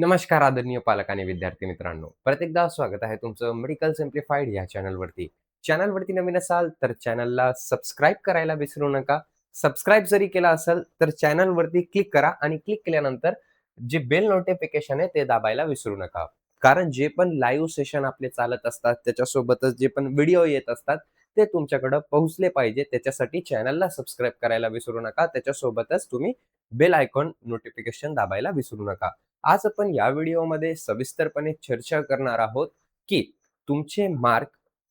नमस्कार आदरणीय पालक आणि विद्यार्थी मित्रांनो. परत एकदा स्वागत आहे तुमचं मेडिकल सिम्प्लिफाईड या चॅनलवरती. चॅनलवरती नवीन असाल तर चॅनलला सबस्क्राईब करायला विसरू नका. सबस्क्राईब जरी केला असेल तर चॅनलवरती क्लिक करा आणि क्लिक केल्यानंतर जे बेल नोटिफिकेशन आहे ते दाबायला विसरू नका. कारण जे पण लाईव्ह सेशन आपले चालत असतात, त्याच्यासोबतच जे पण व्हिडिओ येत असतात, ते तुमच्याकडे पोहोचले पाहिजे. त्याच्यासाठी चॅनलला सबस्क्राईब करायला विसरू नका. त्याच्यासोबतच तुम्ही बेल आयकॉन नोटिफिकेशन दाबायला विसरू नका. आज आपण या व्हिडिओमध्ये सविस्तरपणे चर्चा करणार आहोत, की तुमचे मार्क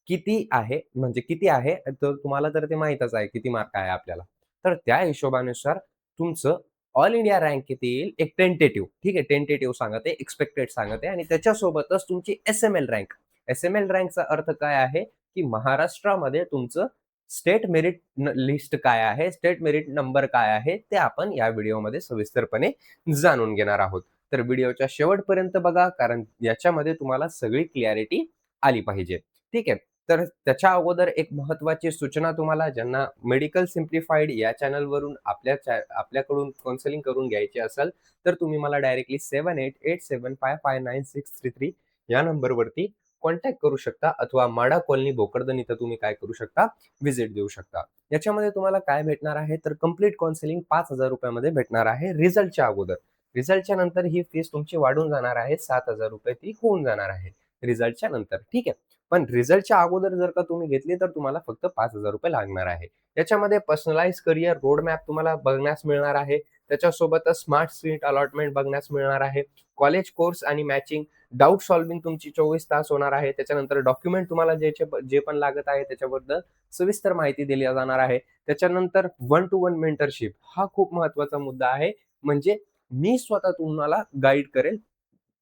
किती आहे, म्हणजे किती आहे, तर तुम्हाला तर ते माहीतच आहे किती मार्क आहे आपल्याला. तर त्या हिशोबानुसार तुमचं ऑल इंडिया रँक किती येईल, एक टेंटेटिव्ह, ठीक आहे, टेंटेटिव्ह सांगत आहे, एक्सपेक्टेड सांगत आहे आणि त्याच्यासोबतच तुमची एस-एम-एल रँक. एस-एम-एल रँकचा अर्थ काय आहे, की महाराष्ट्रामध्ये तुमचं स्टेट मेरिट लिस्ट काय आहे, स्टेट मेरिट नंबर काय आहे, ते आपण या व्हिडिओमध्ये सविस्तरपणे जाणून घेणार आहोत. तर व्हिडिओच्या शेवटपर्यंत बघा, कारण याच्यामध्ये तुम्हाला सगळी क्लॅरिटी आली पाहिजे. ठीक आहे. तर त्याच्या अगोदर एक महत्त्वाची सूचना तुम्हाला ज्यांना मेडिकल सिम्प्लिफाईड या चॅनलवरून आपल्याकडून काउन्सिलिंग करून घ्यायची असेल, तर तुम्ही मला डायरेक्टली 7887559633 या नंबरवरती कॉन्टॅक्ट करू शकता अथवा माडा कॉलनी भोकरदन इथं तुम्ही काय करू शकता, व्हिजिट देऊ शकता. याच्यामध्ये तुम्हाला काय भेटणार आहे, तर कंप्लीट काउन्सिलिंग ₹5,000 मध्ये भेटणार आहे रिझल्टच्या अगोदर. रिझल्टच्या नंतर ही फीस तुमची वाढून जाणार आहे. ₹7,000 ती होऊन जाणार आहे रिझल्टच्या नंतर. ठीक आहे. पण रिझल्टच्या अगोदर जर का तुम्ही घेतली तर तुम्हाला फक्त ₹5,000 लागणार आहे. याच्यामध्ये पर्सनलाइज करियर रोड मॅप तुम्हाला बघण्यास मिळणार आहे. त्याच्यासोबतच स्मार्ट सीट अलॉटमेंट बघण्यास मिळणार आहे. कॉलेज कोर्स आणि मॅचिंग, डाउट सॉल्व्हिंग तुमची 24 तास होणार आहे. त्याच्यानंतर डॉक्युमेंट तुम्हाला जे पण लागत आहे त्याच्याबद्दल सविस्तर माहिती दिली जाणार आहे. त्याच्यानंतर वन टू वन मेंटरशिप हा खूप महत्त्वाचा मुद्दा आहे. म्हणजे मी स्वतः तुम्हाला गाईड करेल.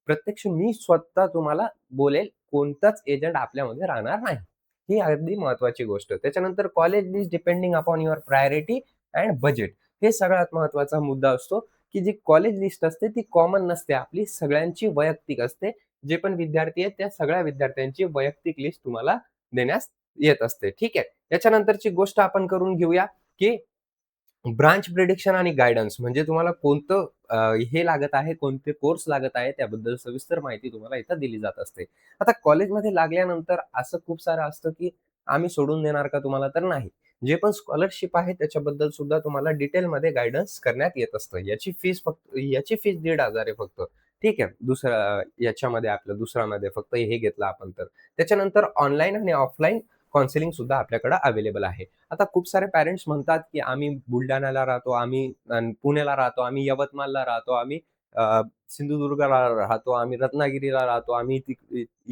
प्रत्यक्ष मी स्वतः तुम्हाला बोलेल, कोणताच एजंट आपल्यामध्ये राहणार नाही. ही अगदी महत्त्वाची गोष्ट. त्याच्यानंतर college list depending upon your priority and budget. हे सगळ्यात महत्त्वाचा मुद्दा असतो, की जी कॉलेज लिस्ट असते ती कॉमन नसते. आपली सगळ्यांची वैयक्तिक असते. जे पण विद्यार्थी आहेत त्या सगळ्या विद्यार्थ्यांची वैयक्तिक लिस्ट तुम्हाला देण्यास येत असते. ठीक आहे. याच्यानंतरची गोष्ट आपण करून घेऊया, की ब्रांच प्रिडिक्शन आणि गाईडन्स म्हणजे तुम्हाला कोणतं हे लागत आहे, कोणते कोर्स लागत आहे, त्याबद्दल सविस्तर माहिती तुम्हाला इथं दिली जात असते. आता कॉलेजमध्ये लागल्यानंतर असं खूप सारं असतं, की आम्ही सोडून देणार का तुम्हाला? तर नाही. जे पण स्कॉलरशिप आहे त्याच्याबद्दल सुद्धा तुम्हाला डिटेलमध्ये गाईडन्स करण्यात येत असतं. याची फीस 1,500 आहे फक्त. ठीक आहे. याच्यामध्ये आपलं दुसऱ्यामध्ये फक्त हे घेतलं आपण तर. त्याच्यानंतर ऑनलाईन आणि ऑफलाईन काउन्सिलिंग सुद्धा आपल्याकडे अवेलेबल आहे. आता खूप सारे पॅरेंट्स म्हणतात, की आम्ही बुलढाण्याला राहतो, आम्ही पुण्याला राहतो, आम्ही यवतमाळला राहतो, आम्ही सिंधुदुर्गला राहतो, आम्ही रत्नागिरीला राहतो, आम्ही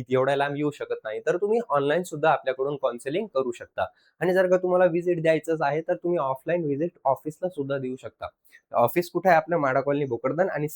एवढ्या लांब येऊ शकत नाही. तर तुम्ही ऑनलाईन सुद्धा आपल्याकडून काउन्सिलिंग करू शकता. आणि जर का तुम्हाला व्हिजिट द्यायचंच आहे, तर तुम्ही ऑफलाईन व्हिजिट ऑफिसला सुद्धा देऊ शकता. ऑफिस कुठे आहे आपलं? माडा कॉलनी भोकरदन आणि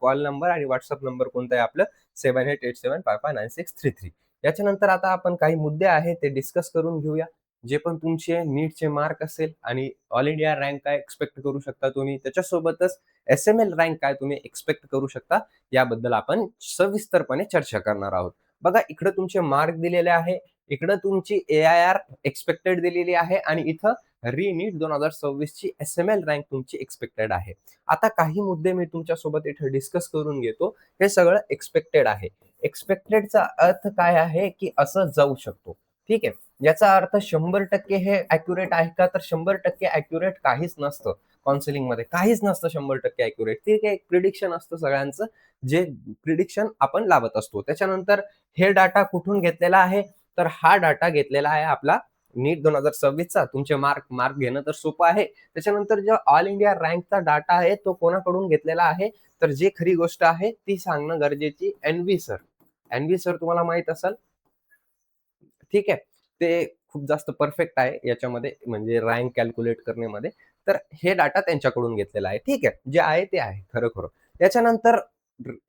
कॉल नंबर आणि WhatsApp नंबर कोणता आहे आपलं? 7887559633. याच्यानंतर आता आपण काही मुद्दे आहेत ते डिस्कस करून घेऊया. जे पण तुमचे नीटचे मार्क असेल आणि ऑल इंडिया रँक काय एक्स्पेक्ट करू शकता तुम्ही, त्याच्यासोबतच एस-एम-एल रँक काय तुम्ही एक्स्पेक्ट करू शकता, याबद्दल आपण सविस्तरपणे चर्चा करणार आहोत. बघा इकडं तुमचे मार्क दिलेले आहे, इकडं तुमची ए-आय-आर एक्स्पेक्टेड दिलेली आहे आणि इथं रिनीट 2026 ची एस-एम-एल रँक तुमची एक्स्पेक्टेड आहे. आता काही मुद्दे मी तुमच्यासोबत इथे डिस्कस करून घेतो. हे सगळं एक्स्पेक्टेड आहे. एक्स्पेक्टेडचा अर्थ काय आहे, की असं जाऊ शकतो. ठीक आहे. याचा अर्थ 100% हे ॲक्युरेट आहे का? तर 100% ॲक्युरेट काहीच नसतं. काउन्सिलिंगमध्ये काहीच नसतं 100% ॲक्युरेट. ते काही एक प्रिडिक्शन असतं सगळ्यांचं, जे प्रिडिक्शन आपण लावत असतो. त्याच्यानंतर हे डाटा कुठून घेतलेला आहे? तर हा डाटा घेतलेला आहे आपला नीट 2026चा. तुमचे मार्क घेणं तर सोपं आहे. त्याच्यानंतर जो ऑल इंडिया रँकचा डाटा आहे, तो कोणाकडून घेतलेला आहे? तर जी खरी गोष्ट आहे ती सांगणं गरजेची एन-व्ही सर. एन-व्ही सर तुम्हाला माहीत असेल. ठीक आहे. ते खूप जास्त परफेक्ट आहे याच्यामध्ये म्हणजे रँक कॅल्क्युलेट करण्यामध्ये. तर हे डाटा त्यांच्याकडून घेतलेला आहे. ठीक आहे. जे आहे ते आहे खरं-खरं. त्याच्यानंतर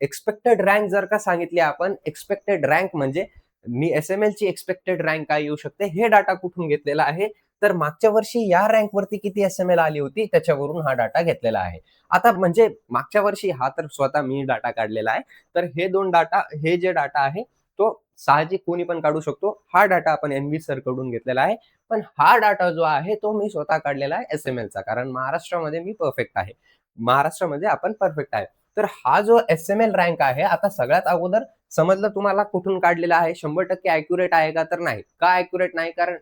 एक्स्पेक्टेड रँक जर का सांगितली आपण, एक्स्पेक्टेड रँक म्हणजे मी एस-एम-एलची एक्स्पेक्टेड रँक काय येऊ शकते, हे डाटा कुठून घेतलेला आहे, तर मागच्या वर्षी या रँकवरती किती एस-एम-एल आली होती, त्याच्यावरून हा डाटा घेतलेला आहे. आता म्हणजे मागच्या वर्षी हा तर स्वतः मी डाटा काढलेला आहे. तर हे जे डाटा आहे, तो साहजिक कोणी पण काढू शकतो. हा डाटा आपण एन-व्ही सर कडून घेतलेला आहे. पण हा डाटा जो आहे तो मी स्वतः काढलेला आहे एस-एम-एलचा. कारण महाराष्ट्रामध्ये मी परफेक्ट आहे. महाराष्ट्रामध्ये आपण परफेक्ट आहे. तर हा जो SML रँक आहे, आता सगळ्यात अगोदर समजलं तुम्हाला कुठून काढलेला आहे, 100% ॲक्युरेट आहे का? तर नाही. का ॲक्युरेट नाही? कारण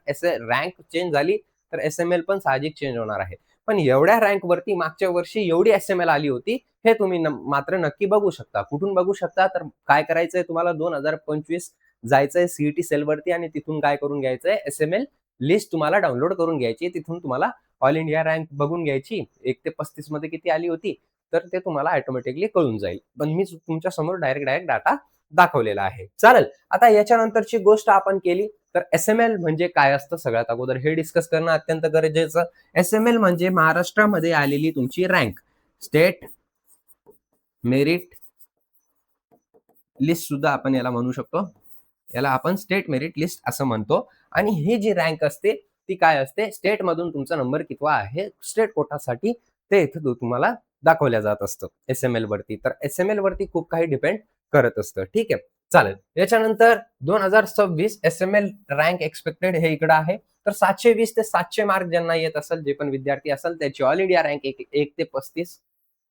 रँक चेंज झाली तर SML पण साहजिक चेंज होणार आहे. पण एवढ्या रँकवरती मागच्या वर्षी एवढी SML आली होती, हे तुम्ही मात्र नक्की बघू शकता. कुठून बघू शकता? तर काय करायचंय तुम्हाला 2025 जायचंय CET सेलवरती आणि तिथून काय करून घ्यायचंय, SML लिस्ट तुम्हाला डाउनलोड करून घ्यायची. तिथून तुम्हाला ऑल इंडिया रँक बघून घ्यायची. 1 ते 35 मध्ये किती आली होती, तर ते तुम्हाला ऑटोमॅटिकली कळून जाईल. पण मी तुमच्या समोर डायरेक्ट डाटा दाखवलेला आहे. चालेल. आता याच्यानंतरची गोष्ट आपण केली तर SML म्हणजे काय असतं सगळ्यात अगोदर हे डिस्कस करणं अत्यंत गरजेचं. SML म्हणजे महाराष्ट्रामध्ये आलेली तुमची रँक, स्टेट मेरिट लिस्ट सुद्धा आपण याला म्हणू शकतो. याला आपण स्टेट मेरिट लिस्ट असं म्हणतो. आणि ही जी रँक असते ती काय असते, स्टेट मधून तुमचा नंबर कितवा आहे स्टेट कोटासाठी ते इथे तुम्हाला दाखवल्या जात असतं SML वरती. तर SML वरती खूप काही डिपेंड करत असतं. ठीक आहे, चालेल. याच्यानंतर 2026 SML रँक एक्सपेक्टेड हे इकडे आहे. तर 720 ते 700 मार्क ज्यांना येत असेल, जे पण विद्यार्थी असेल त्याची ऑल इंडिया रँक 1 ते 35,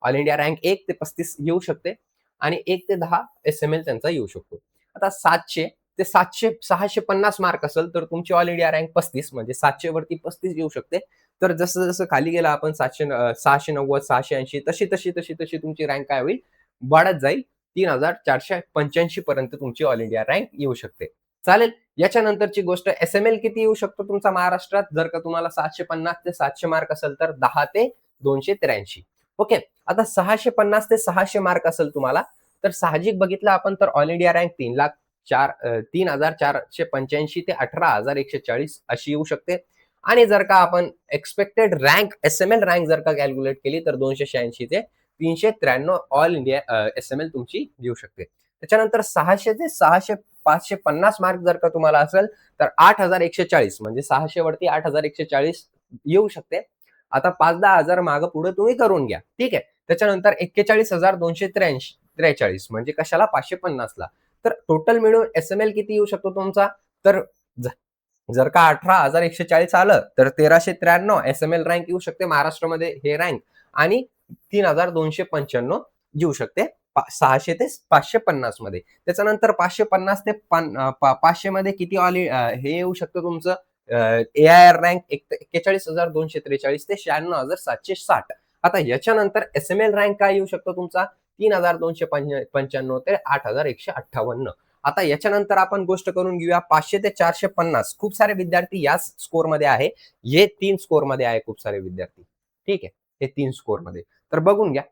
ऑल इंडिया रँक 1 ते 35 येऊ शकते आणि 1 ते 10 SML त्यांचा येऊ शकतो. आता 700 ते 650 मार्क असेल तर तुमची ऑल इंडिया रँक 35 म्हणजे 700 वरती 35 येऊ शकते. तर जसं जसं खाली गेला आपण 690, 680 तशी तुमची रँक काय होईल, वाढत जाईल. 3485 पर्यंत तुमची ऑल इंडिया रँक येऊ शकते. चालेल. याच्यानंतरची गोष्ट SML किती येऊ शकतो तुमचा महाराष्ट्रात, जर का तुम्हाला 750 ते 700 मार्क असेल तर 10 ते 283. ओके. आता 650 ते 600 मार्क असेल तुम्हाला, तर साहजिक बघितलं आपण तर ऑल इंडिया रँक 3,0485 ते 18,140 अशी येऊ शकते. आणि जर का आपण एक्सपेक्टेड रँक SML रँक जर का कॅल्क्युलेट केली तर 286 ते 393 ऑल इंडिया SML तुमची येऊ शकते. त्याच्यानंतर 600 ते 550 मार्क जर का तुम्हाला असेल तर 8,140 म्हणजे 600 वरती 8,140 येऊ शकते. आता 5-10 हजार मागं पुढे तुम्ही करून घ्या. ठीक आहे. त्याच्यानंतर 41,243 म्हणजे कशाला 550 ला. तर टोटल मिळून SML किती येऊ शकतो तुमचा, तर जर का 18,140 आलं तर 1,393 SML रँक येऊ शकते महाराष्ट्रामध्ये हे रँक. आणि 3,295 येऊ शकते 600 ते 550 मध्ये. त्याच्यानंतर 550 ते 500 मध्ये किती हे येऊ शकतं तुमचं AIR रँक 41,243 ते 96,760. आता याच्यानंतर SML रँक काय येऊ शकतो तुमचा 3,295 ते 8,158. आता याच्यानंतर आपण गोष्ट करून घेऊया 500 ते 450. खूप सारे विद्यार्थी याच स्कोर मध्ये आहे. हे 3 स्कोर मध्ये आहे खूप सारे विद्यार्थी. ठीक आहे, हे 3 स्कोर मध्ये. तर बघून घ्या.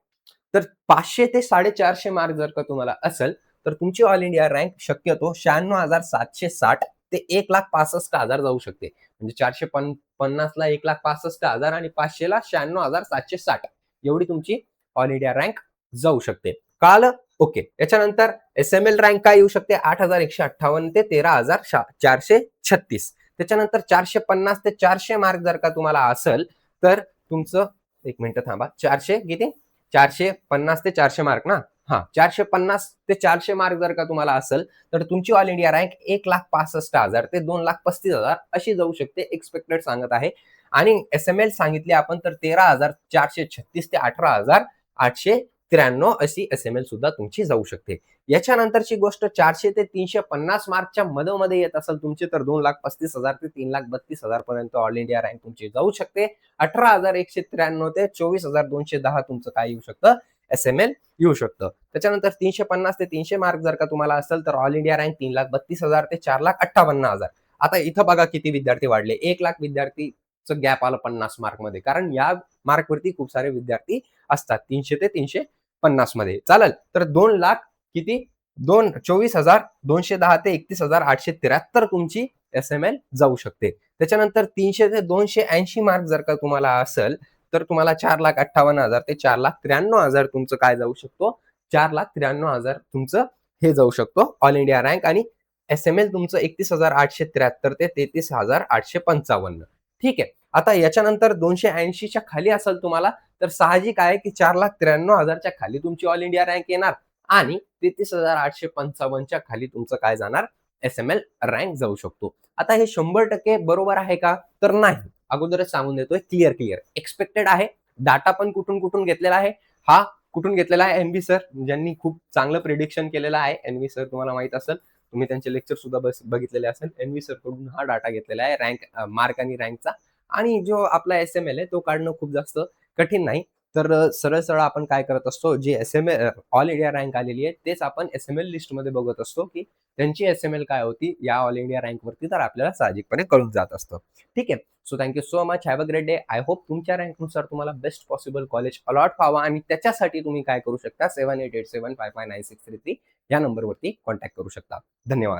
तर 500 ते 450 मार्क जर का तुम्हाला असेल तर तुमची ऑल इंडिया रँक शक्यतो 96,760 ते 1,65,000 जाऊ शकते. म्हणजे 450 ला 1,65,000 आणि 500 ला 96,760 एवढी तुमची ऑल इंडिया रँक जाऊ शकते. कळालं? ओके. याच्यानंतर SML रँक काय येऊ शकते 8,158 ते 13,436. त्याच्यानंतर 450 ते 400 मार्क जर का तुम्हाला असेल तर तुमचं, एक मिनिट थांबा, 400 किती, 450 ते 400 मार्क ना, हा, 450 ते 400 मार्क जर का तुम्हाला असेल तर तुमची ऑल इंडिया रँक 1,65,000 ते 2,35,000 अशी जाऊ शकते, एक्सपेक्टेड सांगत आहे. आणि SML सांगितले आपण तर 13,436 ते 18,893 अशी SML सुद्धा तुमची जाऊ शकते. याच्यानंतरची गोष्ट 400 ते 350 मार्कच्या मधोमध्ये येत असेल तुमची तर 2,35,000 ते 3,32,000 पर्यंत ऑल इंडिया रँक तुमची जाऊ शकते. 18,193 ते 24,210 तुमचं काय येऊ शकतं, SML येऊ शकतं. त्याच्यानंतर 350 ते 300 मार्क जर का तुम्हाला असेल तर ऑल इंडिया रँक 3,32,000 ते 4,58,000. आता इथं बघा किती विद्यार्थी वाढले, 1,00,000 विद्यार्थीचं गॅप आलं 50 मार्क मध्ये, कारण या मार्कवरती खूप सारे विद्यार्थी असतात 300 ते 350 मध्ये. चालेल. तर 2,00,000 किती, 24,210 ते 31,873 तुमची SML जाऊ शकते. त्याच्यानंतर 300 ते 280 मार्क जर का तुम्हाला असेल तर तुम्हाला 4,58,000 ते 4,93,000 तुमचं काय जाऊ शकतो, 4,93,000 तुमचं हे जाऊ शकतो ऑल इंडिया रँक. आणि SML तुमचं 31,873 ते 33,855. ठीक आहे. आता याच्यानंतर 280च्या खाली असेल तुम्हाला तर साहजिक आहे की 4,93,000च्या खाली तुमची ऑल इंडिया रँक येणार आणि 33,855च्या खाली तुमचं काय जाणार, SML रँक जाऊ शकतो. आता हे 100% बरोबर आहे का, तर नाही. अगोदरच सांगून देतोय, क्लिअर एक्सपेक्टेड आहे. डाटा पण कुठून कुठून घेतलेला आहे, हा कुठून घेतलेला आहे? एन-व्ही सर, ज्यांनी खूप चांगलं प्रिडिक्शन केलेलं आहे. एन-व्ही सर तुम्हाला माहीत असेल. तुम्ही त्यांचे लेक्चर सुद्धा बघितलेले असेल. एन-व्ही सर कडून हा डाटा घेतलेला आहे मार्क आणि रँकचा. आणि जो आपला एस-एम-एल आहे तो काढणं खूप जास्त कठीण नाही. तर सरळ-सरळ आपण काय करत असतो, जे एस-एम-एल ऑल इंडिया रँक आलेली आहे, तेच आपण एस-एम-एल लिस्टमध्ये बघत असतो, की त्यांची एस-एम-एल काय होती या ऑल इंडिया रँकवरती, तर आपल्याला साहजिकपणे कळून जात असतं. ठीक आहे. So thank you so much. Have a great day. I hope तुमच्या रँकनुसार तुम्हाला बेस्ट पॉसिबल कॉलेज अलॉट व्हावं आणि त्याच्यासाठी तुम्ही काय करू शकता 7887559633 या नंबरवरती कॉन्टॅक्ट करू शकता. धन्यवाद.